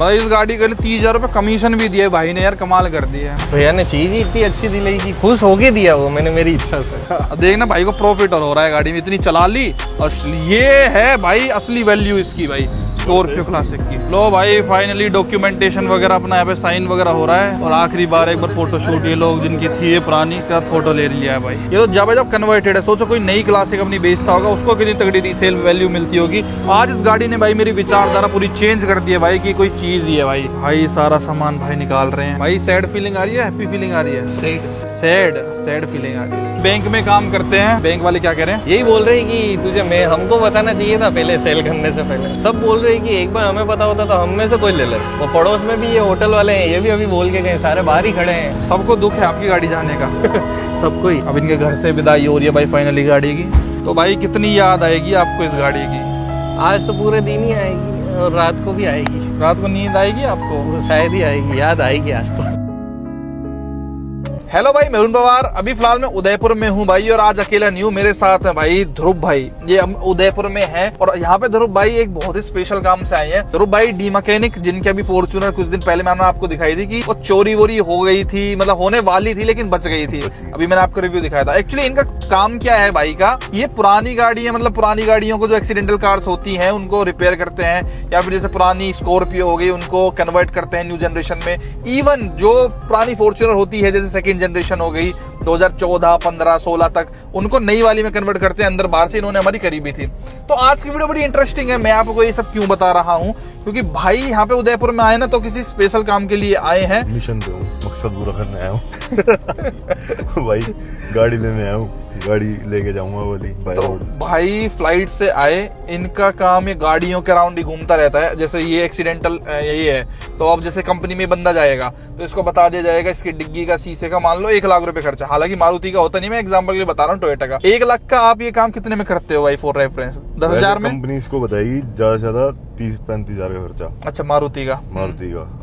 भाई इस गाड़ी के लिए 30,000 रुपये कमीशन भी दिए भाई ने यार, कमाल कर दिया। भैया ने चीज ही इतनी अच्छी दिलाई की, खुश होके दिया वो मैंने मेरी इच्छा से। देखना भाई को प्रॉफिट हो रहा है, गाड़ी में इतनी चला ली। और ये है भाई असली वैल्यू इसकी भाई, स्कॉर्पियो क्लासिक की। लो भाई फाइनली डॉक्यूमेंटेशन वगैरह अपना यहाँ पे साइन वगैरह हो रहा है। और आखिरी बार एक बार फोटोशूट ये लोग जिनकी थी ये पुरानी, इसके साथ फोटो ले लिया है भाई। ये तो जब कन्वर्टेड है, सोचो कोई नई क्लासिक अपनी बेचता होगा उसको कितनी तगड़ी रीसेल वैल्यू मिलती होगी। आज इस गाड़ी ने भाई मेरी विचारधारा पूरी चेंज कर दी है भाई, कि कोई चीज ही है भाई। भाई सारा सामान भाई निकाल रहे हैं भाई। सैड फीलिंग आ रही है, हैप्पी फीलिंग आ रही है? सैड फीलिंग आ रही है। बैंक में काम करते हैं, बैंक वाले क्या कह रहे हैं? यही बोल रहे हैं कि तुझे हमको बताना चाहिए था पहले, सेल करने से पहले। सब बोल रहे हैं कि एक बार हमें पता होता तो हम में से कोई ले लेते। वो पड़ोस में भी ये होटल वाले हैं, ये भी अभी बोल के गए, सारे बाहर ही खड़े हैं। सबको दुख है आपकी गाड़ी जाने का। सबको ही। अब इनके घर से विदाई हो रही है भाई फाइनली गाड़ी की। तो भाई कितनी याद आएगी आपको इस गाड़ी की? आज तो पूरे दिन ही आएगी और रात को भी आएगी। रात को नींद आएगी आपको? वो शायद ही आएगी, याद आएगी आज तो। हेलो भाई, मैं पवार। अभी फिलहाल मैं उदयपुर में हूँ भाई, और आज अकेला नहीं हूँ, मेरे साथ है भाई ध्रुव भाई। ये हम उदयपुर में हैं और यहाँ पे ध्रुव भाई एक बहुत ही स्पेशल काम से आए हैं। ध्रुव भाई डी मैकेनिक, जिनकी अभी फॉर्च्यूनर कुछ दिन पहले मैंने आपको दिखाई थी कि वो चोरी वोरी हो गई थी, मतलब होने वाली थी लेकिन बच गई थी। अभी मैंने आपको रिव्यू दिखाया था। एक्चुअली इनका काम क्या है भाई का, ये पुरानी गाड़ी है, मतलब पुरानी गाड़ियों को जो एक्सीडेंटल कार्स होती है उनको रिपेयर करते हैं, या फिर जैसे पुरानी स्कॉर्पियो हो गई उनको कन्वर्ट करते हैं न्यू जनरेशन में। इवन जो पुरानी फॉर्च्यूनर होती है जैसे सेकंड जनरेशन हो गई 2014, 15, 16 तक, उनको नई वाली में कन्वर्ट करते हैं अंदर बाहर से। इन्होंने हमारी करी भी थी। तो आज की वीडियो बड़ी इंटरेस्टिंग है। मैं आपको ये सब क्यों बता रहा हूँ, क्योंकि भाई यहाँ पे उदयपुर में आए ना तो किसी स्पेशल काम के लिए आए हैं। मिशन पे हूँ, मकसद पूरा करने आया हूँ। भाई गाड़ी लेने आया हूँ, गाड़ी लेके जाऊंगा वाली। तो भाई फ्लाइट से आए, इनका काम ये गाड़ियों के अराउंड ही घूमता रहता है। जैसे ये एक्सीडेंटल यही है, तो अब जैसे कंपनी में बंदा जाएगा तो इसको बता दिया जाएगा इसकी डिग्गी का शीशे का मान लो 1 लाख रुपए खर्चा। हालांकि मारुति का होता नहीं, मैं एग्जांपल के लिए बता रहा हूँ, टोयोटा का 1 लाख का। आप ये काम कितने में करते हो भाई फॉर रेफरेंस? 10,000 में? कंपनी इसको बताएगी ज्यादा से ज्यादा 30-35 हजार का खर्चा। अच्छा, मारुति का?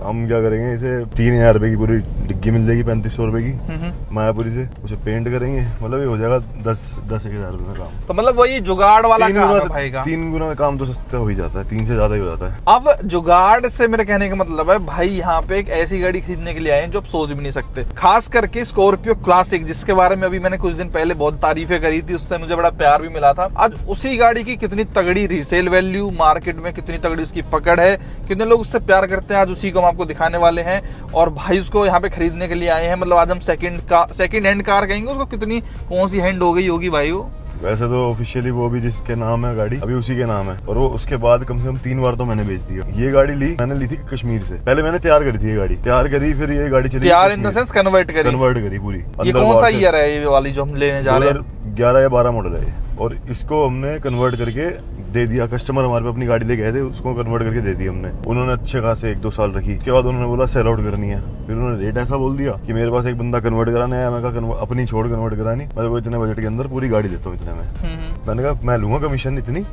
हम क्या करेंगे, इसे 3,000 रुपए की पूरी डिग्गी मिल जाएगी, 3500 रुपए की मायापुरी से। उसे पेंट करेंगे, मतलब ये हो जाएगा 10,000 रुपए में काम। तो मतलब वही जुगाड़ वाला काम है भाई का। 3 गुना काम तो सस्ता हो ही जाता है, 3 से ज्यादा ही हो जाता है। अब जुगाड़ से मेरे कहने का मतलब है भाई यहाँ पे एक ऐसी गाड़ी खरीदने के लिए आए हैं जो आप सोच भी नहीं सकते। खास करके स्कॉर्पियो क्लासिक, जिसके बारे में अभी मैंने कुछ दिन पहले बहुत तारीफें करी थी, उससे मुझे बड़ा प्यार भी मिला था। आज उसी गाड़ी की कितनी तगड़ी रीसेल वैल्यू, मार्केट में कितनी तगड़ी उसकी पकड़ है, कितने लोग उससे प्यार करते हैं, आज उसी को हम आपको दिखाने वाले हैं। और भाई उसको यहाँ पे खरीदने के लिए आए हैं। मतलब आज हम सेकंड हैंड कार कहेंगे उसको, कितनी कौन सी हैंड हो गई होगी भाई वो। वैसे तो ऑफिशियली वो भी जिसके नाम है गाड़ी अभी उसी के नाम है, और वो उसके बाद कम से कम 3 बार तो मैंने बेच दिया। ये गाड़ी मैंने ली थी कश्मीर से। पहले मैंने तैयार करी थी, ये गाड़ी तैयार करी, फिर ये गाड़ी चली तैयार इन द सेंस कन्वर्ट करी पूरी। ये कौन सा ईयर है ये वाली जो हम लेने जा रहे हैं? 11 या 12 मॉडल है ये। और इसको हमने कन्वर्ट करके दे दिया। कस्टमर हमारे पे अपनी गाड़ी लेके आए थे, उसको कन्वर्ट करके दे दी हमने। उन्होंने अच्छे खासे 1-2 साल रखी। उसके बाद उन्होंने बोला सेल आउट करनी है। फिर उन्होंने रेट ऐसा बोल दिया कि मेरे पास एक बंदा कन्वर्ट कराना है। मैं कहा अपनी छोड़ कन्वर्ट करानी, मैं वो इतने बजट के अंदर पूरी गाड़ी देता हूँ इतने में। मैंने कहा मैं लूंगा कमीशन इतनी।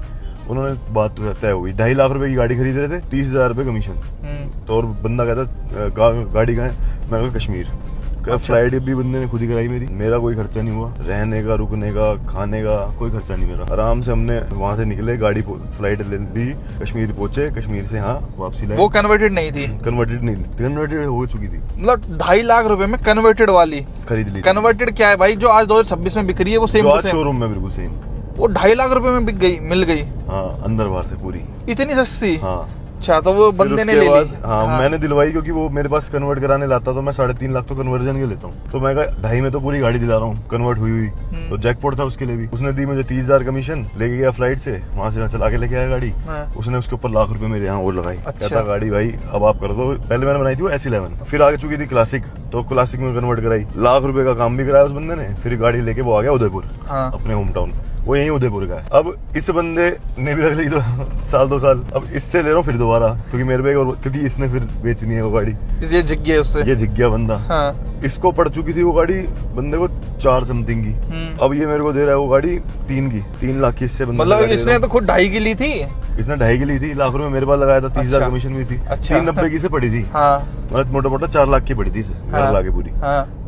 उन्होंने बात तो तय हो गई। 2.5 लाख रुपए की गाड़ी खरीद रहे थे, 30,000 रुपए कमीशन। तो और बंदा कहता गाड़ी कहाँ है, मैं कहा कश्मीर। फ्लाइट भी बंदे ने खुद ही कराई मेरी। मेरा कोई खर्चा नहीं हुआ, रहने का, रुकने का, खाने का कोई खर्चा नहीं मेरा। आराम से हमने वहाँ से निकले, गाड़ी फ्लाइट ले ली, कश्मीर पहुंचे, कश्मीर से यहाँ वापसी लाए। वो कन्वर्टेड नहीं थी? कन्वर्टेड नहीं थी, कन्वर्टेड हो चुकी थी। मतलब 2.5 लाख रुपए में कन्वर्टेड वाली खरीद ली। कन्वर्टेड क्या है भाई, जो आज 2026 में बिक रही है वो सेम शोरूम में बिल्कुल सेम। वो 2.5 लाख रुपए में बिक गई, मिल गई। हाँ, अंदर बाहर से पूरी। इतनी सस्ती? हाँ। अच्छा, तो वो बंदे ने ले ली? हाँ, मैंने दिलवाई, क्योंकि वो मेरे पास कन्वर्ट कराने लाता तो मैं 3.5 लाख तो कन्वर्जन के लेता हूँ। तो मैं कहा 2.5 में तो पूरी गाड़ी दिला रहा हूँ कन्वर्ट हुई। तो जैकपॉट था उसके लिए भी। उसने दी मुझे 30,000 कमीशन, लेके गया फ्लाइट से, वहाँ से चला के लेके आया गाड़ी। उसने उसके ऊपर लाख रुपए मेरे यहाँ और लगाई। कहता गाड़ी भाई अब आप कर दो। पहले मैंने बनाई थी वो S11, फिर आगे चुकी थी क्लासिक, तो क्लासिक में कन्वर्ट कराई। लाख रुपए का काम भी कराया उस बंदे ने। फिर गाड़ी लेके वो आ गया उदयपुर, अपने होम टाउन। वो यही उदयपुर का है। अब इस बंदे ने भी रख ली 1-2 साल। अब इससे ले रहा हूँ फिर दोबारा, क्योंकि मेरे पे, क्योंकि इसने फिर बेचनी है वो गाड़ी। ये झिक गया उससे, ये झिक गया बंदा। हाँ। इसको पड़ चुकी थी वो गाड़ी बंदे को 4 समथिंग की। अब ये मेरे को दे रहा है वो गाड़ी 3 की, 3 लाख की। इससे मतलब इसने तो खुद 2.5 की ली थी। इसने 2.5 की ली थी, लाख रुपए मेरे पास लगाया था, 30,000 कमीशन हुई थी। 390 की से पड़ी थी। मतलब मोटा 4 लाख की पड़ी थी, घर लाके पूरी।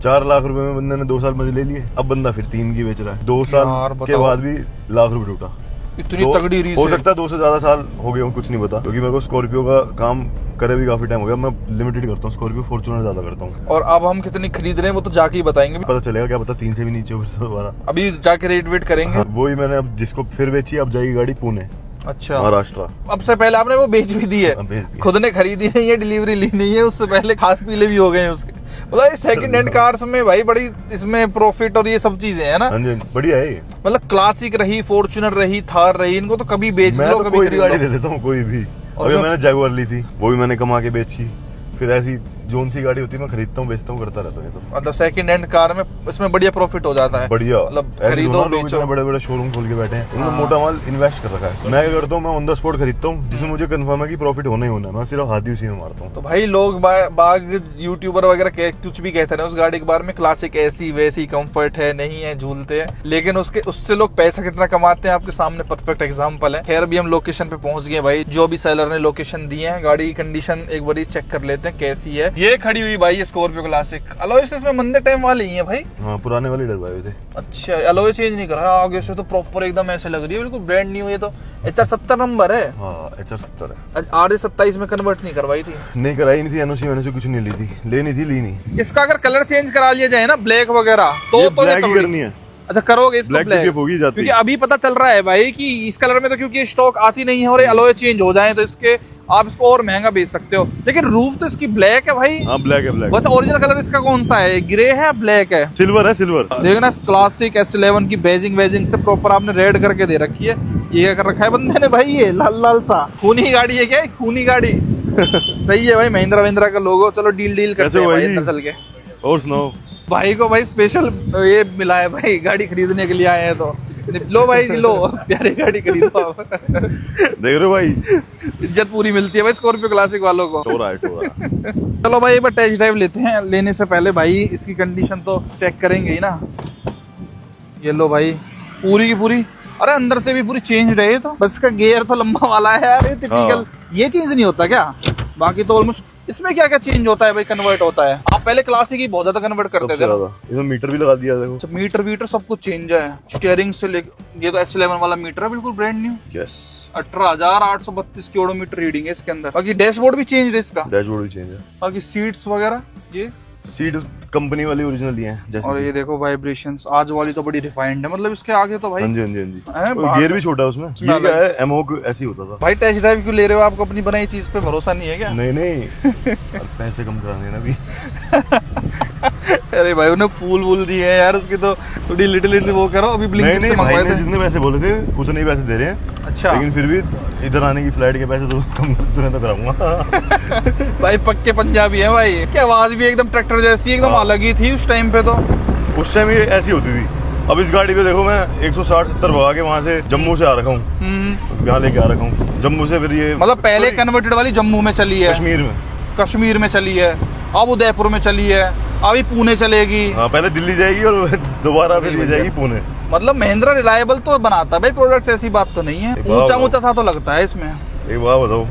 4 लाख रुपए में बंदे ने 2 साल मजे ले लिए। अब बंदा फिर 3 की बेच रहा है। 2 साल के बाद भी लाख रुपए टूटा। इतनी तगड़ी रीस हो है। सकता है 2 से ज्यादा साल हो गए हो, कुछ नहीं पता, क्योंकि मेरे को स्कॉर्पियो का काम करे भी काफी टाइम हो गया। मैं लिमिटेड करता हूँ स्कॉर्पियो, फॉर्च्यूनर ज्यादा करता हूँ। और अब हम कितनी खरीद रहे हैं वो तो जाके ही बताएंगे, पता चलेगा, क्या पता 3 से भी नीचे हो तो दोबारा। अभी जाके रेट वेट करेंगे। हाँ, वही मैंने अब जिसको फिर बेची, अब जाएगी गाड़ी पुणे, अच्छा, महाराष्ट्र। अब से पहले आपने वो बेच भी दी है, बेच दी। खुद ने खरीदी नहीं है, डिलीवरी ली नहीं है, उससे पहले खास पीले भी हो गए हैं उसके। मतलब सेकंड हैंड कार्स में भाई बड़ी इसमें प्रॉफिट और ये सब चीजें है ना। हाँ जी, बढ़िया है ये। मतलब क्लासिक रही, फॉर्च्यूनर रही, थार रही, इनको तो कभी बेच मैं लो तो कभी कोई भी खरीद गाड़ी लो। दे देता हूँ, कोई भी। और अगर जो- मैंने जैगुआर ली थी, वो भी मैंने कमा के बेची। फिर ऐसी जोन सी गाड़ी होती है मैं खरीदता हूँ, बेचता हूँ, करता रहता हूँ। ये तो मतलब सेकंड हैंड कार में इसमें बढ़िया प्रॉफिट हो जाता है। बढ़िया, मतलब ऐसे खरीदो लोग बेचो। इतने बड़े बड़े शोरूम खोल के बैठे हैं, उन्होंने हाँ। मोटा माल इन्वेस्ट कर रखा है। मैं क्या करता हूँ, मैं ऑन द स्पॉट खरीदता हूँ, जिसमें मुझे कंफर्म है कि प्रॉफिट होना ही होना है। मैं सिर्फ हाथ ही उसी में मारता हूँ। तो भाई लोग बाग यूट्यूबर वगैरह कुछ भी कहते हैं उस गाड़ी के बारे में, क्लासिक ऐसी वैसी, कंफर्ट है नहीं है, झूलते हैं, लेकिन उससे लोग पैसा कितना कमाते हैं आपके सामने परफेक्ट एग्जांपल है। खैर अभी हम लोकेशन पे पहुंच गए भाई, जो भी सेलर ने लोकेशन दिए हैं। गाड़ी की कंडीशन एक बार चेक कर लेते हैं कैसी है। ये खड़ी हुई भाई स्कॉर्पियो क्लासिक, अलॉयस इसमें मंदे टाइम वाले ही है भाई। हाँ, पुराने वाले डलवाए हुए थे। अच्छा, अलॉय चेंज नहीं करा आगे से, तो प्रॉपर एकदम ऐसे लग रही है, बिल्कुल ब्रांड न्यू। ये तो HR70 नंबर है, हाँ, HR70 है। RS27 में कन्वर्ट नहीं करवाई थी, नहीं कराई नहीं थी, NOC मैंने से कुछ नहीं ली थी, लेनी थी, ली नहीं। इसका अगर कलर चेंज करा लिया जाए ना, ब्लैक वगैरह, तो ये ये ब्लैक ही तगड़ी। करनी है। अच्छा करोगे इसको ब्लैक ब्लैक, TPF होगी जाती। क्योंकि अभी पता चल रहा है भाई कि इस कलर में तो क्योंकि स्टॉक आती नहीं है और ये अलॉय चेंज हो जाए तो इसके आप इसको और महंगा बेच सकते हो। लेकिन रूफ तो इसकी ब्लैक है भाई। हाँ, ब्लैक है, ब्लैक। बस ओरिजिनल कलर इसका कौन सा है, ग्रे है ब्लैक है? सिल्वर है, सिल्वर। देखना क्लासिक S11 की बेजिंग से प्रॉपर आपने रेड करके दे रखी है। ये क्या कर रखा है बंदे ने भाई, ये लाल लाल सा खूनी गाड़ी है क्या, खूनी गाड़ी। सही है भाई, महिंद्रा का लोगो। चलो डील करते हैं भाई अंदर चल के। और सुनाओ। भाई को भाई स्पेशल ये मिला है भाई, गाड़ी खरीदने के लिए आए हैं तो लो भाई लो, प्यारी गाड़ी खरीदो आप। देख रहे हो भाई, इज्जत पूरी मिलती है भाई स्कॉर्पियो क्लासिक वालों को। टोरा है, टोरा। चलो भाई एक बार टेस्ट ड्राइव लेते हैं। लेने से पहले भाई इसकी कंडीशन तो चेक करेंगे ही ना। ये लो भाई, पूरी की पूरी, अरे अंदर से भी पूरी चेंज रहे। तो बस इसका गियर तो लंबा वाला है यार, टिपिकल। ये चेंज नहीं होता क्या? बाकी तो ऑलमोस्ट। इसमें क्या क्या चेंज होता है भाई, कन्वर्ट होता है? आप पहले क्लासिक ही बहुत ज्यादा कन्वर्ट करते सबसे थे ना। ज्यादा इसमें मीटर भी लगा दिया, देखो। मीटर सब कुछ चेंज है, स्टीयरिंग से लेकर। ये तो S11 वाला मीटर है, बिल्कुल ब्रांड न्यू। यस, 18,832 की ओडोमीटर रीडिंग है इसके अंदर। बाकी डैशबोर्ड भी चेंज है इसका, डैशबोर्ड भी चेंज है। बाकी सीट्स वगैरह ये सीट कंपनी वाली ओरिजिनल है जैसे। और ये देखो वाइब्रेशंस, आज वाली तो बड़ी रिफाइंड है। मतलब इसके आगे तो भाई हाँ जी, हाँ जी, हाँ जी। हैं, और बाहर गियर से- भी छोटा है उसमें। उसमें ये क्या अलग। है, एमोक ऐसी होता था। भाई टेस्ट ड्राइव क्यों ले रहे हो? आपको अपनी बनाई चीज पे भरोसा नहीं है क्या? नहीं नहीं, और पैसे कम कराने ना भी। अरे भाई उन्हें फूल वूल दिए हैं यार उसकी, तो थोड़ी लिटिल वो करो। अभी नहीं ब्लिंकिट से नहीं, भाई मंगवाए ने थे। जितने पैसे बोले थे उतने ही पैसे दे रहे हैं। अच्छा, लेकिन फिर भी इधर आने की फ्लाइट के पैसे तो कम तुम्हें तो कराऊंगा। भाई पक्के पंजाबी है भाई। इसकी आवाज भी एकदम ट्रैक्टर जैसी, एकदम हाँ। अलग ही थी उस टाइम पे। तो उस टाइम ये ऐसी होती थी। अब इस गाड़ी पे देखो, मैं 160-70 भगा के वहाँ से जम्मू से आ रखा हूँ, यहाँ लेके आ रखा हूँ जम्मू से। फिर ये मतलब पहले Sorry, कन्वर्टेड वाली जम्मू में चली है, कश्मीर में चली है, अब उदयपुर में चली है, अभी पुणे चलेगी। हाँ, पहले दिल्ली जाएगी और दोबारा फिर ये जाएगी पुणे। मतलब महिंद्रा रिलायबल तो बनाता है भाई प्रोडक्ट्स, ऐसी बात तो नहीं है। एक बात ऊंचा बताओ। ऊंचा सा तो लगता है इसमें। एक बात बताओ,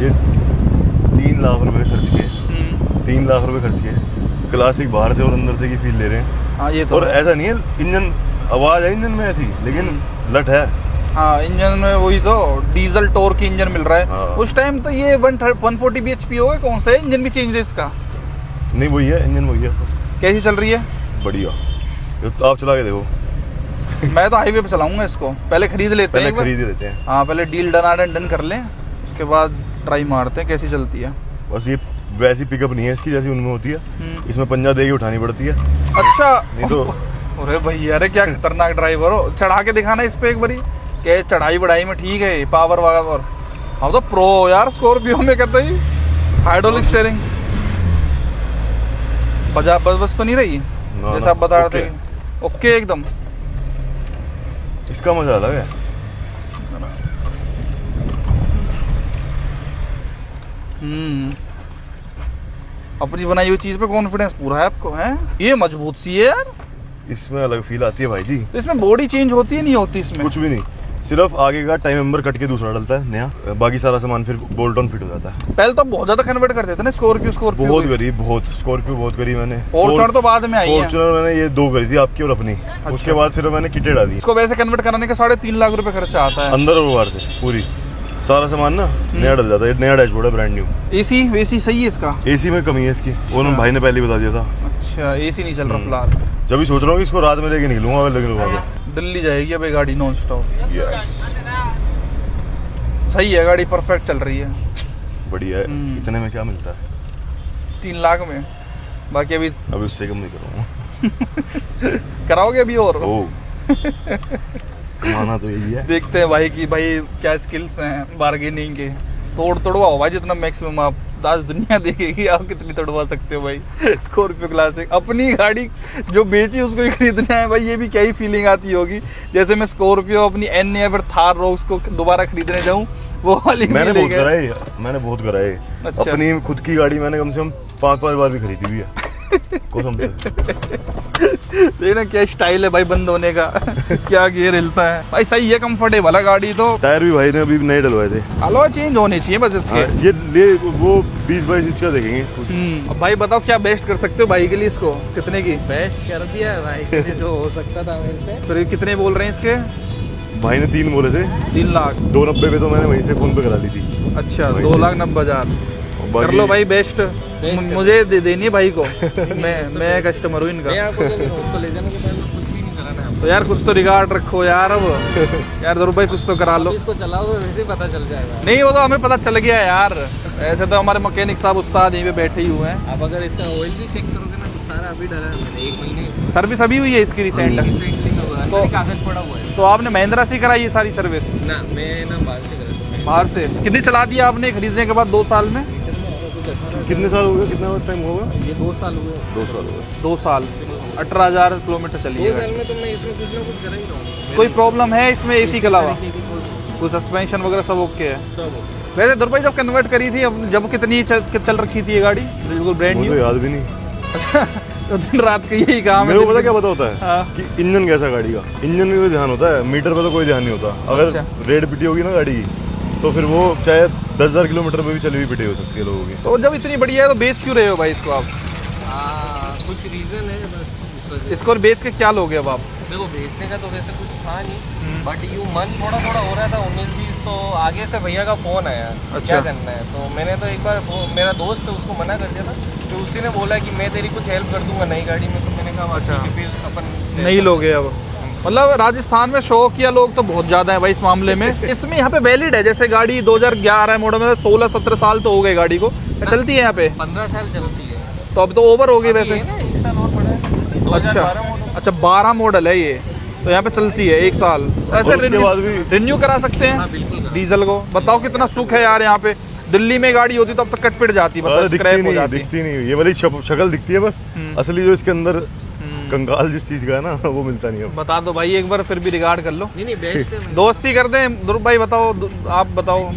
ये 3 लाख रुपए खर्च के 3 लाख रुपए खर्च के क्लासिक बाहर से और अंदर से की फील ले रहे हैं। हाँ ये तो और है। ऐसा नहीं है, इंजन आवाज है इंजन में ऐसी, लेकिन लट है। हाँ इंजन में वही तो डीजल टॉर्क इंजन मिल रहा है। हाँ। उस टाइम तो ये 140 bhp होगा, कौन सा है? इंजन भी चेंज है इसका। नहीं, वही है, इंजन वही है। कैसी चल रही है? बढ़िया, ये तो आप चला के देखो। मैं तो हाईवे पे चलाऊंगा इसको, पहले खरीद लेते पहले हैं एक बार। खरीद ही लेते हैं। हाँ पहले डील डन कर लें, उसके बाद ट्राई मारते हैं कैसी चलती है। बस ये वैसी पिकअप नहीं है इसकी जैसी उनमें होती है। इसमें पंजा दे के उठानी पड़ती है, अच्छा। नहीं तो। अरे भैया, अरे क्या खतरनाक ड्राइवर हो। चढ़ा के दिखाना इस पे एक बारी, क्या चढ़ाई बढ़ाई में ठीक है पावर वावर। हम तो प्रो यार स्कॉर्पियो में, कहते ही हाइड्रोलिक स्टीयरिंग। बस तो नहीं रही ना, जैसे ना, आप बता रहे ओके। थे? ओके एकदम। इसका मजा अलग है। अपनी बनाई हुई चीज पे कॉन्फिडेंस पूरा है आपको, है? ये मजबूत सी है यार। इसमें अलग फील आती है भाई जी। तो इसमें बॉडी चेंज होती है नहीं होती इसमें? कुछ भी नहीं, सिर्फ आगे का टाइम मेंबर कट के दूसरा डलता है नया, बाकी सारा सामान फिर बोल्ट ऑन फिट हो जाता है। पहले तो बहुत ज्यादा कन्वर्ट करते थे ना स्कॉर्पियो बहुत करी, बहुत स्कॉर्पियो बहुत करी मैंने। फॉर्च्यूनर तो बाद में आई है। फॉर्च्यूनर मैंने ये 2 करी थी, आपकी और अपनी। उसके बाद सिर्फ मैंने किटें डाली। इसको वैसे कन्वर्ट कराने का 3.5 लाख रुपए खर्चा आता है अंदर और बाहर से पूरी सारा सामान ना नया डल जाता है। नया डैशबोर्ड है, ब्रांड न्यू। एसी सही है इसका? एसी में कमी है इसकी, वो भाई ने पहले बता दिया था। अच्छा, एसी नहीं चल रहा फिलहाल। जब भी सोच रहा हूँ कि इसको रात में लेके निकलूंगा, लेकिन दिल्ली जाएगी अब ये गाड़ी नॉन स्टॉप। यस, सही है गाड़ी, परफेक्ट चल रही है, बढ़िया है। इतने में क्या मिलता है? 3 लाख में। बाकी अभी उससे कम नहीं करूँगा। कराओगे अभी और? कमाना तो यही है। देखते हैं भाई कि भाई क्या स्किल्स हैं बार्गेनिंग के। तोड़वाओ भाई जितना मैक्सिमम आप, आज दुनिया देखेगी आप कितनी तोड़वा सकते हो भाई। स्कॉर्पियो क्लासिक अपनी गाड़ी जो बेची उसको ही खरीदना है भाई, ये भी क्या ही फीलिंग आती होगी। जैसे मैं स्कॉर्पियो अपनी एन या फिर थार रोक्स को दोबारा खरीदने जाऊं, वो वाली मैंने बहुत करा है। अच्छा। अपनी खुद की गाड़ी मैंने कम से कम 5 बार भी खरीदी हुई है कसम से। देखना क्या स्टाइल है भाई बंद होने का। क्या गियर हिलता है भाई, सही है, कंफर्टेबल है गाड़ी तो। टायर भी भाई ने अभी नए डलवाए थे। अलॉ चेंज होने चाहिए बस इसके। ये ले वो 20-22 इंच का देखेंगे। अब भाई बताओ क्या बेस्ट कर सकते हो भाई के लिए? इसको कितने की? बेस्ट कर दिया है भाई जो हो सकता था मेरे से। फिर कितने बोल रहे हैं इसके? भाई ने 3 बोले थे। 3 लाख। 290 पे तो मैंने वहीं से फोन पे करा ली थी। अच्छा, 2,90,000 कर लो भाई। बेस्ट मुझे देनी है भाई को। मैं कस्टमर हूँ इनका। ले जाने के बाद कुछ भी नहीं कराना है। तो यार कुछ तो रिगार्ड रखो यार। अब यार ध्रुव भाई कुछ तो करा लो। इसको चलाओ वैसे ही पता चल जाएगा। नहीं, वो तो हमें पता चल गया यार। ऐसे तो हमारे मैकेनिक साहब उस्ताद यहीं पे बैठे ही हुए हैं। अब अगर इसका ऑयल भी चेक करोगे ना तो सारा अभी डला है मैंने 1 महीने। सर्विस अभी हुई है इसकी रिसेंट? तो कागज पड़ा हुआ है। तो आपने महिंद्रा से कराई ये सारी सर्विस? ना, मैं ना बाहर से करा। बाहर से? कितनी चला दी आपने खरीदने के बाद 2 साल में? कितने साल हो गए? कितना टाइम होगा? ये 2 साल हुए। 2 साल हो गए। 2 साल 18,000 किलोमीटर चली 2 है। साल में तो मैं इसमें कुछ ना कुछ करा ही रहा हूँ। कोई प्रॉब्लम है इसमें एसी के अलावा? कोई सस्पेंशन वगैरह सब ओके है? सब। वैसे ध्रुव भाई जब कन्वर्ट करी थी, अब जब कितनी चल रखी थी ये गाड़ी? बिल्कुल ब्रांड न्यू। मुझे याद भी नहीं। अच्छा, तो दिन रात का यही काम है। मेरे को पता क्या पता होता है? हाँ। कि इंजन कैसा गाड़ी का, इंजन में भी ध्यान होता है, मीटर पे तो कोई ध्यान नहीं होता। अगर अच्छा। रेड पिटी होगी ना गाड़ी की तो फिर वो चाहे 10,000 किलोमीटर पे भी चली हुई पिटी हो सकती है लोगों की। तो जब इतनी बढ़िया है तो बेच क्यों रहे हो भाई इसको आप? कुछ रीजन है बस इस वजह से। इसको बेच के क्या लोगे अब आप? देखो बेचने का तो वैसे कुछ था नहीं, बट यूँ मन थोड़ा हो रहा था 19-20। तो आगे से भैया का फोन आया, अच्छा। क्या करना है? तो मैंने तो एक बार मेरा दोस्त है उसको मना कर दिया था। तो उसी ने बोला कि मैं तेरी कुछ हेल्प कर दूंगा नई गाड़ी में। तो मैंने कहा अच्छा फिर अपन नहीं लोगे अब? मतलब राजस्थान में शौकिया लोग तो बहुत ज्यादा है भाई इस मामले में। इसमें यहाँ पे वैलिड है, जैसे गाड़ी 2011 मॉडल में 16-17 साल तो हो गए गाड़ी को, चलती है यहाँ पे 15 साल चलती है। तो अब तो ओवर हो गई वैसे। 1 साल और बड़ा है। 2012 मॉडल। अच्छा 12 मॉडल है ये, तो यहाँ पे चलती है 1 साल। ऐसे उसके बाद भी रिन्यू करा सकते हाँ, बिल्कुल हैं करा। डीजल को। बताओ कितना सुख है यार यहाँ पे। दिल्ली में गाड़ी होती तो अब तक कट पिट जाती, मतलब स्क्रैप हो जाती। दिखती नहीं, ये वाली शक्ल दिखती है बस। असली जो इसके अंदर कंगाल जिस चीज का है ना वो मिलता नहीं है। बता दो भाई एक बार, फिर भी रिगार्ड कर लो। नहीं बेस्ट है। दोस्ती कर दें ध्रुव भाई? बताओ आप बताओ।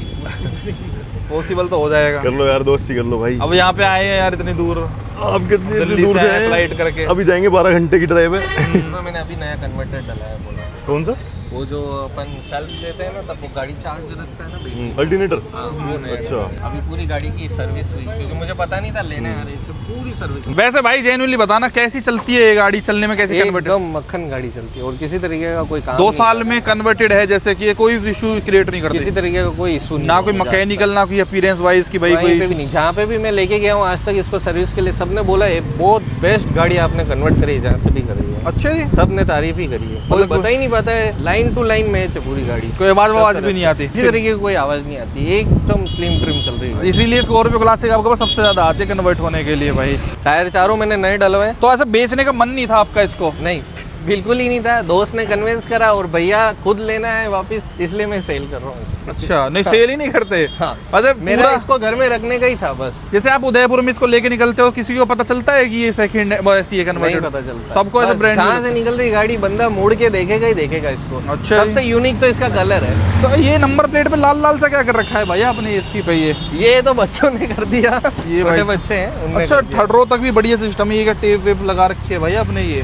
पॉसिबल तो हो जाएगा। कर लो यार, दोस्ती कर लो भाई। अब यहाँ पे आए हैं यार इतनी दूर, आप कितनी दिल्ली दूर से से आए हैं? फ्लाइट करके। अभी जाएंगे 12 घंटे की ड्राइव है। इसमें मैंने अभी नया कन्वर्टर डला है। बोला कौन सा? वो जो अपन सेल्फ देते हैं ना तब वो गाड़ी चार्ज रखता है ना बैटरी। अल्टरनेटर। हाँ, वो नया अच्छा। है। अभी पूरी गाड़ी की सर्विस हुई क्योंकि मुझे पता नहीं था लेने आ रही इसकी पूरी सर्विस। वैसे भाई जेन्युइनली बताना कैसी चलती है ये गाड़ी, चलने में कैसी कन्वर्टेड? एकदम मक्खन गाड़ी चलती है और किसी तरीके का कोई काम 2 नहीं साल है। में कन्वर्टेड है जैसे कि ये कोई इशू क्रिएट नहीं किसी करती? तरीके का कोई इशू नहीं ना है। कोई मैकेनिकल ना कोई अपीयरेंस वाइज की भाई कहीं कोई पे भी नहीं। जहाँ पे भी मैं लेके गया हूँ आज तक इसको सर्विस के लिए, सबने बोला है बहुत बेस्ट गाड़ी आपने कन्वर्ट करी है, जहाँ से भी करी है। अच्छे जी। सबने तारीफ ही करी है। कोई बता ही नहीं पाता है, लाइन टू लाइन मैच है पूरी गाड़ी। कोई आवाज भी नहीं आती? किसी तरीके की कोई आवाज नहीं आती, एकदम स्लिम ट्रिम चल रही है। इसीलिए स्कॉर्पियो क्लासिक आपके पास सबसे ज्यादा आती है कन्वर्ट होने के लिए भाई। टायर चारों मैंने नए डलवाए। तो ऐसा बेचने का मन नहीं था आपका इसको? नहीं, बिल्कुल ही नहीं था। दोस्त ने कन्विंस करा और भैया खुद लेना है वापस, इसलिए मैं सेल कर रहा हूँ। अच्छा, नहीं सेल ही नहीं करते? हाँ, अच्छा मेरा इसको घर में रखने का ही था बस। जैसे आप उदयपुर में इसको लेके निकलते हो, किसी को पता चलता है कि ये सेकंड ऐसी है नहीं कन्वर्टेड? पता चलता। सबको ऐसा ब्रांड जहाँ से निकल रही गाड़ी बंदा मुड़ के देखेगा ही देखेगा इसको। अच्छा। सबसे यूनिक तो इसका कलर है। तो ये नंबर प्लेट पे लाल लाल सा क्या कर रखा है भैया आपने इसकी पे? ये तो बच्चों ने कर दिया, ये छोटे भाई- बच्चे हैं उनने अच्छा कर दिया। थर्ड रो तक भी बढ़िया सिस्टम है। ये क्या टेप वेप लगा रखी है भाई आपने? ये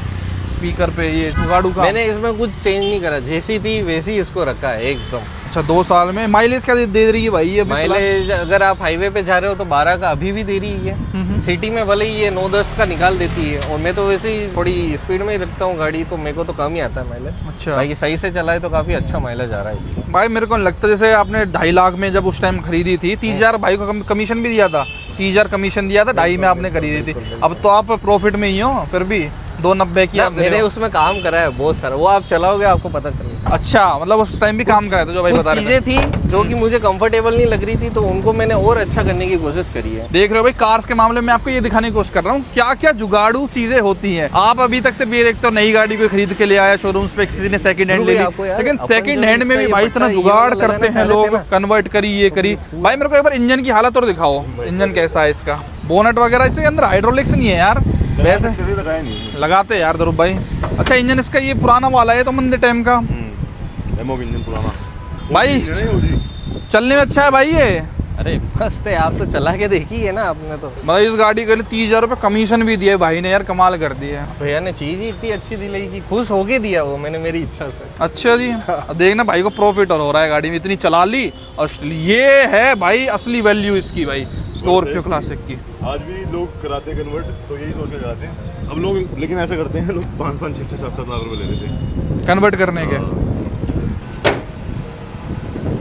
स्पीकर पे ये जुगाड़ू का। मैंने इसमें कुछ चेंज नहीं करा, जैसी थी वैसी इसको रखा है एकदम। अच्छा 2 साल में माइलेज क्या दे रही है भाई ये? माइलेज अगर आप हाईवे पे जा रहे हो तो 12 का अभी भी दे रही है। सिटी में भले ही ये 9-10 का निकाल देती है, और मैं तो वैसे ही थोड़ी स्पीड में ही रखता हूँ गाड़ी, तो मेरे को तो कम ही आता है माइलेज। अच्छा भाई सही से चलाए तो काफी अच्छा माइलेज आ रहा है इसका। भाई मेरे को लगता है जैसे आपने 2.5 लाख में जब उस टाइम खरीदी थी 30,000 भाई को कमीशन भी दिया था, 30,000 कमीशन दिया था, 2.5 में आपने खरीदी थी। अब तो आप प्रॉफिट में ही हो, फिर भी 290 की आप दे रहे मैंने हो। उसमें काम करा है बहुत सारा, वो आप चलाओगे आपको पता चलेगा। अच्छा मतलब उस टाइम भी काम कराया था जो भाई बता रहे थे। चीजें थी जो कि मुझे कंफर्टेबल नहीं लग रही थी, तो उनको मैंने और अच्छा करने की कोशिश करी है। देख रहे हो भाई कार्स के मामले में आपको ये दिखाने की कोशिश कर रहा हूँ क्या क्या जुगाड़ू चीजें होती हैं। आप अभी तक सिर्फ ये देखते हो नई गाड़ी कोई खरीद के ले आया शोरूम्स पे, किसी ने सेकंड हैंड ले ली, लेकिन सेकंड हैंड में भी भाई इतना जुगाड़ करते हैं लोग, कन्वर्ट करी ये करी। भाई मेरे को एक बार इंजन की हालत और दिखाओ, इंजन कैसा है इसका, बोनट वगैरह, इसके अंदर हाइड्रोलिक्स नहीं है यार वैसे लगाया नहीं, लगाते यार ध्रुव भाई। अच्छा इंजन इसका ये पुराना वाला है तो मंदे टाइम का एमोग इंजन पुराना भाई, चलने में अच्छा है भाई ये। अरे मस्त है, आप तो चला के देखी है ना आपने तो। भाई इस गाड़ी के लिए 30,000 रुपये कमीशन भी दिए भाई ने यार, कमाल कर दिया। भैया ने चीज ही इतनी अच्छी दिलाई कि खुश होके दिया वो मैंने, मेरी इच्छा से। अच्छा जी देखना भाई को प्रॉफिट और हो रहा है, गाड़ी में इतनी चला ली। और ये है भाई असली वैल्यू इसकी भाई स्कॉर्पियो क्लासिक की। आज भी लोग कराते हैं कन्वर्ट, तो यही सोच के कराते हैं अब लोग, लेकिन ऐसा करते हैं लोग 5-5, 6-6, 7-7 लाख रुपए ले लेते हैं कन्वर्ट करने के।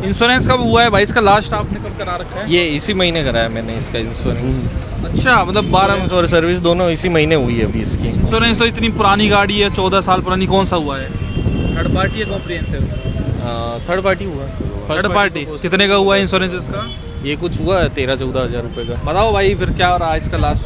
इंश्योरेंस कब हुआ है भाई इसका लास्ट आपने कब करा रखा है? ये इसी महीने कराया मैंने इसका इंश्योरेंस। अच्छा मतलब 12 और सर्विस दोनों इसी महीने हुई है अभी इसकी। इंश्योरेंस तो इतनी पुरानी गाड़ी है, 14 साल पुरानी, कौन सा हुआ है? थर्ड पार्टी है कॉम्प्रिहेंसिव? थर्ड पार्टी हुआ। थर्ड पार्टी कितने का हुआ है इंश्योरेंस इसका? ये कुछ हुआ 13-14 हज़ार रुपए का। बताओ भाई फिर क्या रहा है इसका लास्ट?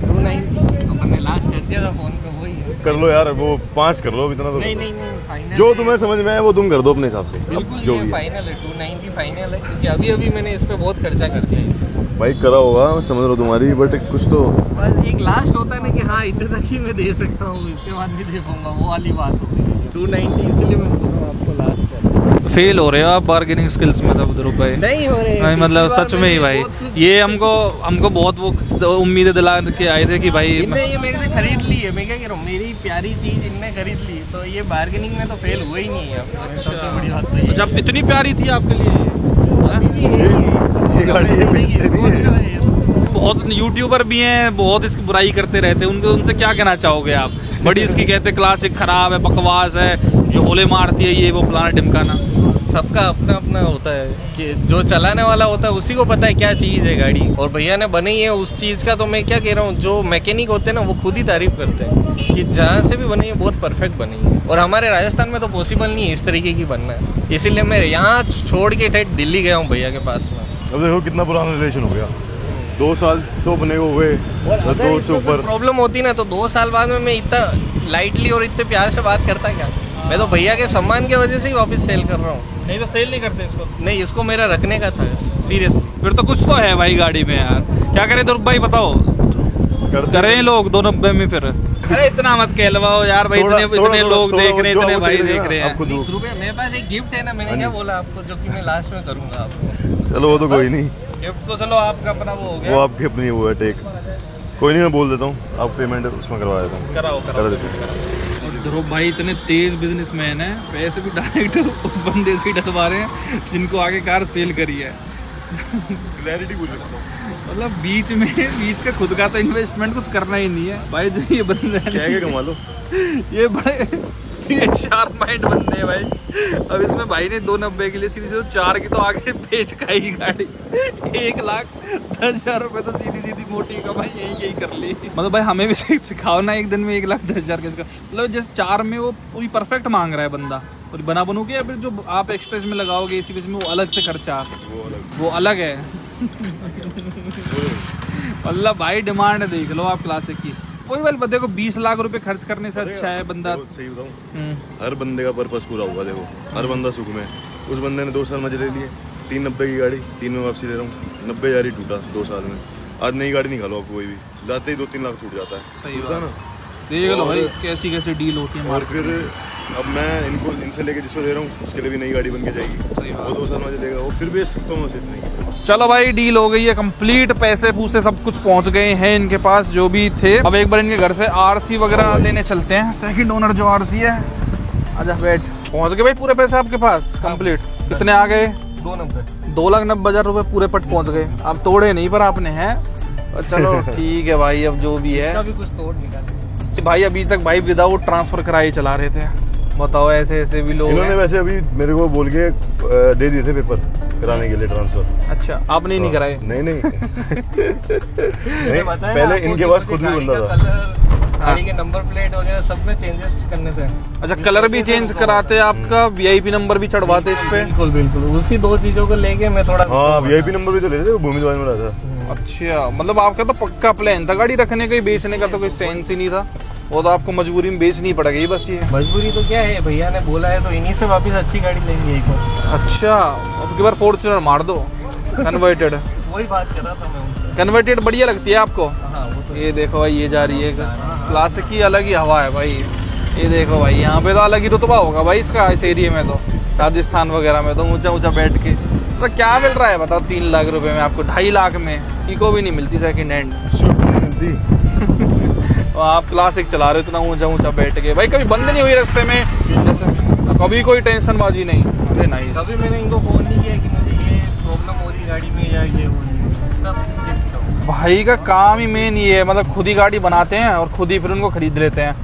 290 अपन ने लास्ट कर दिया था फोन पे, वही है। कर लो यार, वो 5 कर लो, इतना तो नहीं फाइनल जो तुम्हें समझ में आए वो तुम कर दो अपने हिसाब से। बिल्कुल जो ये भी है। फाइनल है, 290 फाइनल है, क्योंकि अभी मैंने इस पे बहुत खर्चा कर दिया इससे। भाई करा होगा समझ रहा हूँ तुम्हारी, बट कुछ तो बस एक लास्ट होता है ना कि हाँ इतने तक ही मैं दे सकता हूँ, इसके बाद भी दे पाऊंगा, वो वाली बात होती है। 290 इसलिए मैं बोल रहा हूँ आपको लास्ट कर। फेल हो रहे हो आप बार्गेनिंग स्किल्स में तब ध्रुव भाई? नहीं हो रहे नहीं मतलब सच में ही भाई, ये हमको बहुत वो उम्मीदें दिला के आए थे कि भाई इनने ये मेरे से खरीद ली है, मैं क्या कह रहा हूँ, मेरी प्यारी चीज इनने खरीद ली, तो ये बार्गेनिंग में तो फेल हुआ ही नहीं है। सबसे बड़ी बात तो ये जब इतनी प्यारी थी आपके लिए अभी भी है ये गाड़ी है, बेचते नहीं है। बहुत यूट्यूबर भी हैं, बहुत इसकी बुराई करते रहते हैं, उनसे क्या कहना चाहोगे आप? बड़ी इसकी कहते क्लासिक खराब है, बकवास है, जो होले मारती है, ये वो फलाना ढिमकाना। सबका अपना अपना होता है कि जो चलाने वाला होता है उसी को पता है क्या चीज़ है गाड़ी, और भैया ने बनाई है उस चीज़ का, तो मैं क्या कह रहा हूँ, जो मैकेनिक होते हैं ना वो खुद ही तारीफ करते हैं कि जहाँ से भी बनी है बहुत परफेक्ट बनी है, और हमारे राजस्थान में तो पॉसिबल नहीं है इस तरीके की बनना है, इसीलिए मैं यहाँ छोड़ के ठेठ दिल्ली गया हूँ भैया के पास में। अब देखो कितना पुराना रिलेशन हो गया, 2 साल तो बने हुए, और तो उससे ऊपर प्रॉब्लम होती ना तो 2 साल बाद में मैं इतना लाइटली और इतने प्यार से बात करता क्या, मैं तो भैया के सम्मान की वजह से ही वापस सेल कर रहा हूँ। नहीं तो सेल नहीं करते इसको? नहीं, इसको मेरा रखने का था सीरियसली। फिर तो कुछ तो है भाई गाड़ी में यार, क्या करें ध्रुव भाई बताओ? करें लोग 290 में फिर? अरे इतना मत कहलवाओ यार भाई, इतने लोग देख रहे हैं, इतने भाई देख रहे हैं। रुपये मेरे पास एक गिफ्ट है ना, मैंने क्या बोला आपको, जो कि मैं लास्ट में करूंगा आपको। चलो वो तो कोई नहीं, गिफ्ट तो चलो आपका अपना वो हो गया, वो आपकी अपनी वो है टेक, कोई नहीं मैं बोल देता हूँ, आप पेमेंट उसमें करवा देता हूँ, कराओ करा देता हूँ। ध्रुव भाई इतने तेज बिजनेसमैन है, पैसे भी डायरेक्ट उस बंदे से ही डलवा रहे हैं जिनको आगे कार सेल करी है। क्लैरिटी पूछ रहा हूँ, मतलब बीच का खुद का तो इन्वेस्टमेंट कुछ करना ही नहीं है भाई, जो ये बंदे हैं क्या कमा लो, ये बड़े ये शार्प माइंड बंदे हैं भाई। अब इसमें भाई ने 290 के लिए सीधी 4 की तो आगे बेच का ही गाड़ी 1,10,000 रुपए तो सीधी मोटी कमाई यही कर ली। मतलब भाई हमें भी सिखाओ ना एक दिन में 1,10,000 का इसका, मतलब जैसे 4 में वो पूरी परफेक्ट मांग रहा है बंदा, और बना बनू के, या फिर जो आप एक्स्ट्रा इसमें लगाओगे इसी में वो अलग से खर्चा, वो अलग है। मतलब भाई डिमांड देख लो आप क्लासिक की, कोई वाले बंदे को 20 लाख रुपए खर्च करने से अच्छा है बंदा। सही बताऊँ, हर बंदे का पर्पस पूरा हुआ, देखो हर बंदा सुख में, उस बंदे ने 2 साल मजे ले लिए, 390 की गाड़ी 3 में वापसी ले रहा हूँ, 90,000 ही टूटा 2 साल में। आज नई गाड़ी निकालो आप कोई भी, लाते ही 2-3 लाख टूट जाता है, सही होता है ना। देख लो भाई कैसी डील होती है। और फिर अब मैं इनसे लेके जिसको दे रहा हूँ उसके लिए भी नई गाड़ी बन के जाएगी, वो 2 साल मुझे देगा, वो फिर बेच सकता हूँ उसे इतनी। चलो भाई डील हो गई है कंप्लीट, पैसे पूसे सब कुछ पहुंच गए हैं इनके पास जो भी थे। अब एक बार इनके घर से आरसी वगैरह लेने चलते हैं, सेकंड ओनर जो आरसी है। आजा बैठ। पहुंच गए भाई पूरे पैसे आपके पास कंप्लीट? कितने आ गए? 2,90,000 रुपए पूरे पट पहुंच गए। अब तोड़े नहीं पर आपने हैं, चलो ठीक है भाई, अब जो भी है भी कुछ तोड़ निकाले भाई। अभी तक भाई विदाउट ट्रांसफर कराए चला रहे थे, बताओ ऐसे ऐसे भी लोग इन्होंने हैं। वैसे अभी मेरे को बोल के दे दिए थे पेपर कराने के लिए ट्रांसफर। अच्छा आपने नहीं कराए? नहीं नहीं, नहीं पहले इनके पास खुद भी बंदा था। गाड़ी के नंबर प्लेट वगैरह सब में चेंजेस करने थे। अच्छा कलर भी चेंज कराते, आपका वीआईपी नंबर भी चढ़वाते इस पे? बिल्कुल बिल्कुल, उसी 2 चीजों को लेके मैं थोड़ा हाँ वीआईपी नंबर भी तो ले रहे थे, वो भूमि द्वार में रहा था। अच्छा मतलब आपका तो पक्का प्लान था गाड़ी रखने का, ही बेचने का तो कोई सेंस ही नहीं था, वो तो आपको मजबूरी में बेचनी पड़ेगी बस। ये मजबूरी तो क्या है, भैया ने बोला है तो इन्हीं से वापस अच्छी गाड़ी लेंगे एक बार। अच्छा अब की बार फॉर्च्यूनर मार दो कन्वर्टेड। वही बात कर रहा था मैं उनसे। कन्वर्टेड बढ़िया लगती है आपको? हाँ वो तो ये देखो भाई ये जा रही है, क्लासिक की अलग ही हवा है भाई। ये देखो भाई यहाँ पे तो अलग ही रुतबा होगा भाई इसका, इस एरिया में तो राजस्थान वगैरह में तो ऊंचा ऊंचा बैठ के। तो क्या मिल रहा है बताओ 3 लाख रुपए में आपको? 2.5 लाख में इको भी नहीं मिलती सेकंड हैंड। आप क्लासिक चला रहे हो इतना ऊंचा ऊंचा बैठ के भाई, कभी बंद नहीं हुई रास्ते में जैसे? कभी कोई टेंशन बाजी नहीं? अरे नाइस। कभी मैंने इनको फोन नहीं किया कि मुझे ये प्रॉब्लम हो रही गाड़ी में या ये हो रही है, सब भाई का काम ही मेन ये है, मतलब खुद ही गाड़ी बनाते हैं और खुद ही फिर उनको खरीद लेते हैं।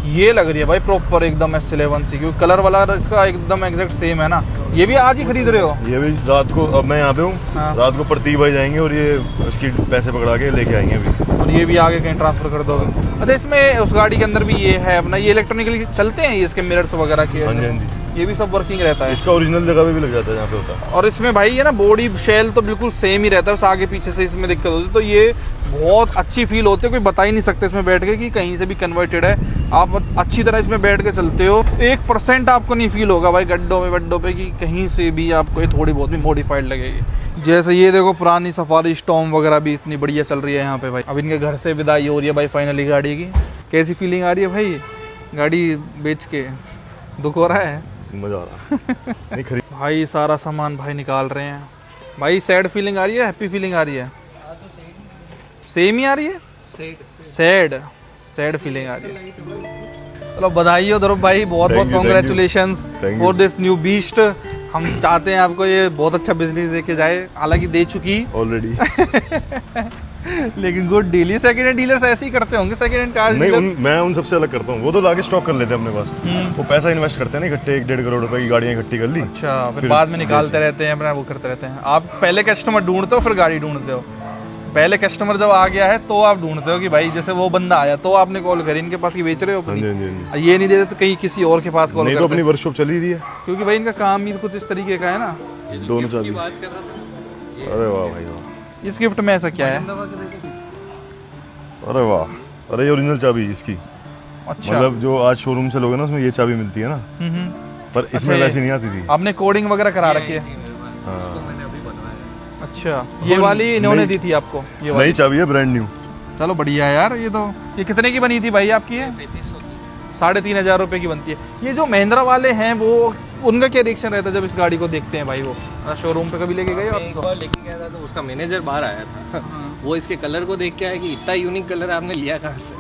ये लग रही है भाई प्रॉपर एकदम S11 सी, क्योंकि कलर वाला इसका एकदम एग्जैक्ट सेम है ना। ये भी आज ही खरीद रहे हो? ये भी रात को, अब मैं यहाँ पे हूँ हाँ। रात को प्रतीक भाई जाएंगे और ये उसकी पैसे पकड़ा के लेके आएंगे अभी। और ये भी आगे कहीं ट्रांसफर कर दोगे? अच्छा इसमें उस गाड़ी के अंदर भी ये है अपना, ये इलेक्ट्रॉनिकली चलते हैं ये, इसके मिरर्स वगैरह के? हाँ जी हाँ जी, ये भी सब वर्किंग रहता है? इसका ओरिजिनल जगह पे भी लग जाता है जहाँ पे होता है। और इसमें भाई ये ना बॉडी शेल तो बिल्कुल सेम ही रहता है, बस आगे पीछे से इसमें दिक्कत होती है, तो ये बहुत अच्छी फील होती है। कोई बता ही नहीं सकते इसमें बैठ के कि कहीं से भी कन्वर्टेड है। आप अच्छी तरह इसमें बैठ के चलते हो, 1% आपको नहीं फील होगा भाई गड्ढों में वड्डों पे कि कहीं से भी आपको ये थोड़ी बहुत भी मॉडिफाइड लगेगी। जैसे ये देखो पुरानी सफारी स्टॉर्म वगैरह भी इतनी बढ़िया चल रही है यहाँ पे भाई। अब इनके घर से विदाई हो रही है भाई फाइनली गाड़ी की। कैसी फीलिंग आ रही है भाई गाड़ी बेच के? दुख हो रहा है? मजा आ रहा नहीं खरीद भाई सारा सामान भाई निकाल रहे हैं भाई। सैड फीलिंग आ रही है, हैप्पी फीलिंग आ रही है? सेम ही आ रही है? सैड सैड फीलिंग आ रही है। चलो बधाई हो ध्रुव भाई, बहुत बहुत congratulations for this new beast. हम चाहते हैं आपको ये बहुत अच्छा बिजनेस देके जाए, हालांकि दे चुकी ऑलरेडी। लेकिन गुड डील। ये सेकंड हैंड डीलर्स ऐसे ही करते होंगे, सेकंड हैंड कार नहीं डीलर? मैं उन सबसे अलग करता हूँ, वो तो लाके स्टॉक कर लेते हैं अपने पास। वो पैसा इन्वेस्ट करते हैं ना इकट्ठे, 1-1.5 करोड़ रुपए की गाड़ियाँ इकट्ठी कर ली। अच्छा फिर बाद में निकालते रहते हैं अपना, वो करते रहते हैं। आप पहले कस्टमर ढूंढते हो फिर गाड़ी ढूंढते हो? पहले कस्टमर जब आ गया है तो आप ढूंढते हो कि भाई जैसे वो बंदा आया तो आपने कॉल करी इनके पास की बेच रहे हो हाँ अपनी? जी, हाँ जी, हाँ जी। ये नहीं देते तो कहीं किसी और के पास कॉल नहीं तो करते अपनी वर्कशॉप चली रही है, क्योंकि भाई इनका काम ही कुछ इस तरीके का है ना। दोनों चाबी। अरे वाह भाई वाह, इस गिफ्ट में ऐसा क्या है? अरे वाह, अरे ये ओरिजिनल चाबी इसकी। अच्छा मतलब जो आज शोरूम से लोगे ना उसमें ये चाबी मिलती है ना, पर इसमें अच्छा, वैसी नहीं आती थी। आपने कोडिंग वगैरह करा रखी है? हाँ। अच्छा ये वाली इन्होंने दी थी आपको? ये वाली नई चाबी है, ब्रांड न्यू। चलो बढ़िया है यार। ये कितने की बनी थी भाई आपकी? ये 3,500 रुपए की बनती है। ये जो महिंद्रा वाले हैं वो, उनका क्या रिएक्शन रहता है जब इस गाड़ी को देखते हैं भाई? वो शोरूम पे कभी लेके गए मैं एक बार लेके गया था तो उसका मैनेजर बाहर आया था। वो इसके कलर को देख के आया कि इतना यूनिक कलर आपने लिया कहाँ से?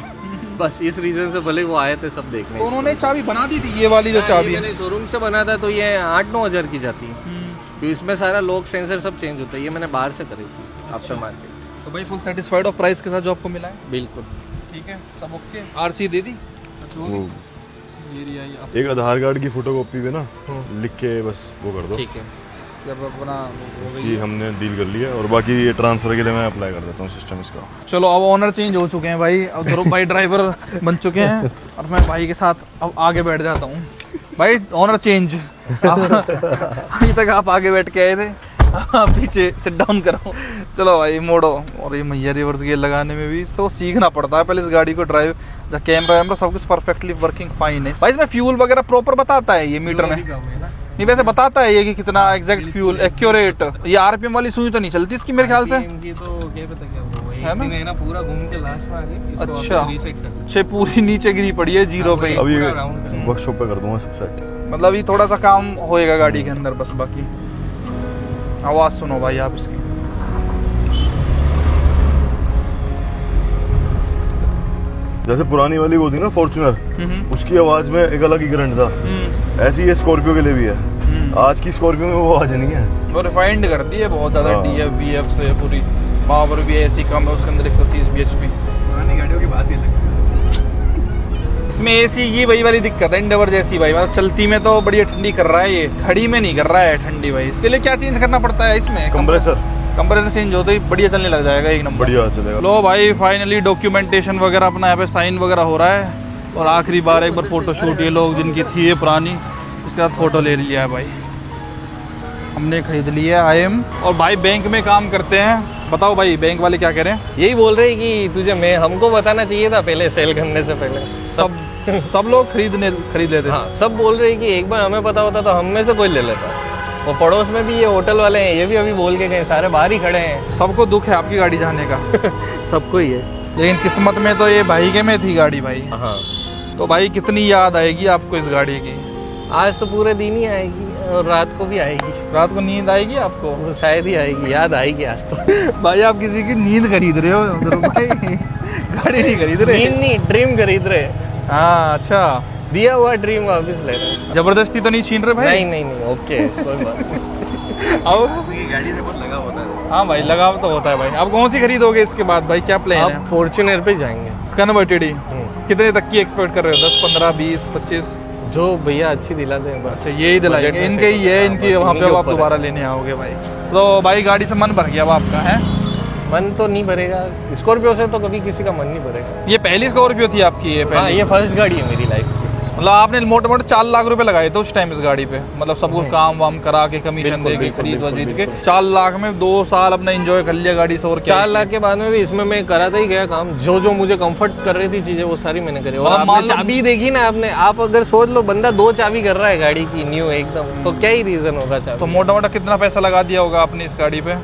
बस इस रीजन से भले वो आए थे सब देखने। तो उन्होंने चाबी बना दी थी ये वाली जो चाबी है? मैंने शोरूम से बना था तो ये 8-9 हज़ार की जाती है, क्योंकि इसमें सारा लॉक सेंसर सब चेंज होता है। ये मैंने बाहर से करी थी आफ्टर मार्केट। तो भाई फुल सेटिस्फाइड और प्राइस के साथ जो आपको मिला है? बिल्कुल ठीक है सब ओके। आरसी दे दी? वो ये रही आई आप। एक आधार कार्ड की फोटो कॉपी पे ना लिख के बस वो कर दो, ठीक है। जब अपना हो गई ये हमने डील कर लिया। और बाकी ये ट्रांसफर के लिए मैं अप्लाई कर देता हूँ सिस्टम इसका। चलो अब ओनर चेंज हो चुके हैं भाई, अब ध्रुव भाई ड्राइवर बन चुके हैं और मैं भाई के साथ अब आगे बैठ जाता हूँ। भाई ओनर चेंज, अभी तक आप आगे बैठ के आए थे, आप पीछे सिट डाउन करो। चलो भाई मोड़ो। और ये मैया रिवर्स गियर लगाने में भी सब सीखना पड़ता है पहले इस गाड़ी को ड्राइव। कैमरा वैमरा सब कुछ परफेक्टली वर्किंग फाइन है भाई। इसमें फ्यूल वगैरह प्रॉपर बताता है ये मीटर में? नहीं वैसे बताता है ये कि कितना एग्जैक्ट फ्यूल एक्यूरेट। ये आरपीएम वाली सुई तो नहीं चलती इसकी मेरे ख्याल से, इनकी तो क्या पता क्या हुआ है ना? है ना, पूरा घूम के लास्ट में आ गई। इसको अच्छा। आप रीसेट कर सकते छे पूरी नीचे गिरी पड़ी है जीरो पे ही। अभी पूरा round वर्कशॉप पे कर दूंगा सब सेट। मतलब ये थोड़ा सा काम होएगा गाड़ी के अंदर बस, बाकी आवाज सुनो भाई आप इसकी। जैसे पुरानी वाली वो थी ना फॉर्च्यूनर, उसकी आवाज में एक अलग ही करंट था, ऐसी ये स्कॉर्पियो के लिए भी है। आज की स्कॉर्पियो में वो आवाज नहीं है, वो रिफाइंड करती है बहुत ज्यादा, हाँ। डीएफ वीएफ से पूरी। पावर भी ऐसी कम है उसके अंदर 130 bhp। पुरानी गाड़ियों की बात ही अलग है। इसमें एसी की वही वाली दिक्कत है इंडेवर जैसी भाई, मतलब चलती में तो बढ़िया ठंडी कर रहा है, ये खड़ी में नहीं कर रहा है ठंडी भाई। इसके लिए क्या चेंज करना पड़ता है इसमें? कंप्रेसर चेंज होते ही बढ़िया चलने लग जाएगा एक नंबर। बढ़िया चलेगा। लो भाई फाइनली डॉक्यूमेंटेशन वगैरह अपना यहाँ पे साइन वगैरह हो रहा है, और आखिरी बार एक बार फोटो शूट ये लोग जिनकी थी ये पुरानी, उसके बाद फोटो ले लिया है भाई। हमने खरीद लिया IM। और भाई बैंक में काम करते हैं, बताओ भाई बैंक वाले क्या कह रहे हैं? यही बोल रहे हैं कि तुझे मैं हमको बताना चाहिए था पहले, सेल करने से पहले। सब लोग खरीद लेते थे। हाँ, सब बोल रहे हैं कि एक बार हमें पता होता तो हम में से कोई ले लेता। वो पड़ोस में भी ये होटल वाले हैं, ये भी अभी बोल के गए, सारे बाहर ही खड़े हैं। सबको दुख है आपकी गाड़ी जाने का। सबको ही है, लेकिन किस्मत में तो ये भाई के में थी गाड़ी भाई। हाँ। तो भाई कितनी याद आएगी आपको इस गाड़ी की? आज तो पूरे दिन ही आएगी और रात को भी आएगी। रात को नींद आएगी आपको? वो शायद ही आएगी, याद आएगी आज तो। भाई आप किसी की नींद खरीद रहे हो ध्रुव भाई, गाड़ी नहीं खरीद रहे। नींद नहीं, ड्रीम खरीद रहे। हाँ अच्छा, दिया हुआ ड्रीम वापस ले रहे। जबरदस्ती तो नहीं छीन रहे भाई? नहीं, ओके, कोई बात नहीं। अब ये गाड़ी से बहुत लगा होता है। हाँ भाई लगाव तो होता है भाई। अब कौन सी खरीदोगे इसके बाद भाई, क्या प्लान अब है? फॉर्च्यूनर पे जाएंगे, कन्वर्टेड ही। कितने तक की एक्सपेक्ट कर रहे हो? 10, 15, 20, 25? जो भैया अच्छी दिला दे बस। अच्छा यही दिलाएंगे, बजट में इनके से ही है, हाँ, इनकी बस वहाँ इन्हीं पे के आप ऊपर है। दोबारा लेने आओगे भाई। तो भाई गाड़ी से मन भर गया अब आपका है? मन तो नहीं भरेगा, स्कॉर्पियो से तो कभी किसी का मन नहीं भरेगा। ये पहली स्कॉर्पियो थी आपकी? ये हाँ, पहली? ये फर्स्ट गाड़ी है मेरी लाइफ की। मतलब आपने मोटे मोटे 4 लाख रुपए लगाए थे उस टाइम इस गाड़ी पे, मतलब सब कुछ काम वाम करा के कमीशन बिल्कुल, दे के बिल्कुल, खरीद बिल्कुल, वरीद के बिल्कुल। 4 लाख में 2 साल अपना एंजॉय कर लिया गाड़ी से। और क्या 4 इसमें? लाख के बाद में भी इसमें मैं कराता ही गया काम, जो जो मुझे कंफर्ट कर रही थी चीजें वो सारी मैंने करी। और मतलब मान आपने लो- चाबी देखी ना आपने, आप अगर सोच लो बंदा 2 चाबी कर रहा है गाड़ी की न्यू एकदम, तो क्या ही रीजन होगा तो चाबी। मोटा मोटा कितना पैसा लगा दिया होगा आपने इस गाड़ी पे?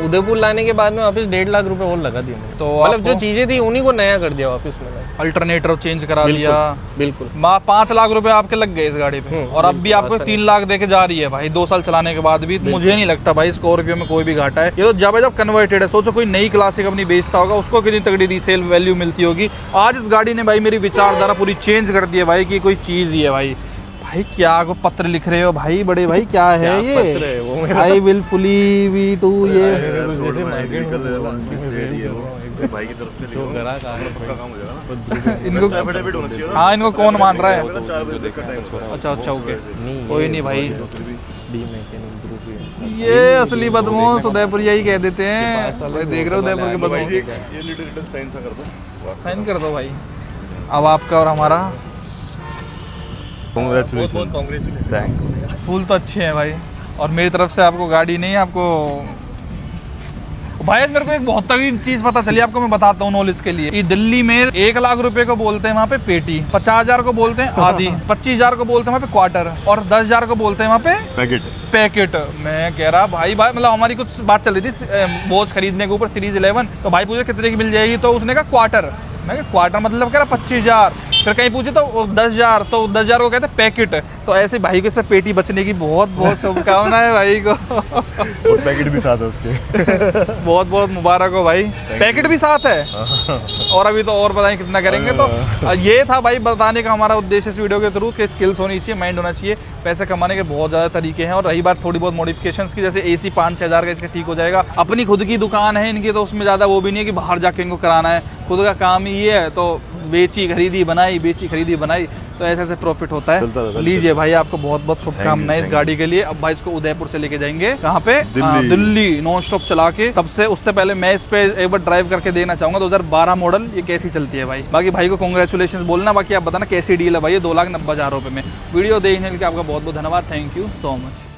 उदयपुर लाने के बाद में वापस 1.5 लाख रुपए और लगा दिए मैंने। तो मतलब जो आपको- चीजें थी उन्हीं को नया कर दिया वापस मैंने। अल्टरनेटर चेंज करा बिल्कुल, दिया। बिल्कुल। 5 लाख रुपए आपके लग गए इस गाड़ी पे, और अब भी बिल्कुल, आपको आसानी 3 लाख देके जा रही है भाई 2 साल चलाने के बाद भी। मुझे नहीं लगता भाई स्कॉर्पियो में कोई भी घाटा है। ये तो जब कन्वर्टेड है, सोचो कोई नई क्लासिक अपनी बेचता होगा उसको कितनी तगड़ी रीसेल वैल्यू मिलती होगी। आज इस गाड़ी ने भाई मेरी विचारधारा पूरी चेंज कर दी है भाई, कि कोई चीज ही है भाई। भाई क्या को पत्र लिख रहे हो भाई बड़े भाई, क्या है क्या ये? पत्र है वो मेरा? आई विल फुली वी टू ये जैसे मार्केट में बोला, भाई की तरफ से जो ग्राहक आ रहे हैं, पक्का काम हो जाएगा ना। इनको एफिडेविट होना चाहिए ना। हाँ इनको कौन मान रहा है? 4 बजे तक का टाइम। अच्छा ओके, नहीं, कोई नहीं भाई। डी मैकेनिक ग्रुप ही है। ये असली बदमाश उदयपुर यही कह देते हैं पास वाले भाई। देख रहे हो उदयपुर के भाई बदमाश? ये लिटिल साइन सा कर दो, साइन कर दो भाई। अब आपका और हमारा कांग्रेचुलेशन। कांग्रेचुलेशन। थैंक्स। फूल तो अच्छे हैं भाई, और मेरी तरफ से आपको गाड़ी नहीं, आपको भाई मेरे को एक बहुत तगड़ी चीज पता चली आपको, मैं बताता हूँ नॉलेज के लिए। ये दिल्ली में 1 लाख रुपए को बोलते हैं वहाँ पे पेटी, 50,000 को बोलते हैं आधी, 25,000 को बोलते हैं वहाँ पे क्वार्टर, और 10,000 को बोलते हैं वहाँ पे पैकेट। मैं कह रहा भाई मतलब हमारी कुछ बात चल रही थी वॉच खरीदने के ऊपर सीरीज 11, तो भाई पूछे कितने की मिल जाएगी, तो उसने कहा क्वार्टर। मैं कहा क्वार्टर मतलब कह रहा 25,000। फिर कहीं पूछे तो 10,000, तो 10,000 को कहते हैं पैकेट। तो ऐसे भाई को इस पे पेटी बचने की बहुत बहुत शुभकामनाएं भाई को। और पैकेट भी साथ है उसके। बहुत बहुत मुबारक हो भाई, पैकेट भी साथ है। और अभी तो और बताएं कितना करेंगे। तो ये था भाई बताने का हमारा उद्देश्य इस वीडियो के थ्रू, कि स्किल्स होनी चाहिए, माइंड होना चाहिए। पैसे कमाने के बहुत ज़्यादा तरीके हैं, और रही बात थोड़ी बहुत मॉडिफिकेशंस की, जैसे AC 5-6 हज़ार का इसका ठीक हो जाएगा। अपनी खुद की दुकान है इनकी, तो उसमें ज़्यादा वो भी नहीं है कि बाहर जाके इनको कराना है, खुद का काम ही ये है। तो बेची खरीदी बनाई, बेची खरीदी बनाई, तो ऐसे ऐसे प्रॉफिट होता है। लीजिए भाई, आपको बहुत बहुत शुभकामनाएं इस गाड़ी के लिए। अब भाई इसको उदयपुर से लेके जाएंगे कहाँ पे? दिल्ली नॉन स्टॉप चला के। तब से उससे पहले मैं इस पे एक बार ड्राइव करके देखना चाहूंगा 2012 मॉडल, ये कैसी चलती है भाई। बाकी भाई को कांग्रेचुलेशंस बोलना, बाकी आप बताना कैसी डील है भाई ये 2,90,000 रुपए में। वीडियो देखने के लिए आपका बहुत बहुत धन्यवाद, थैंक यू सो मच।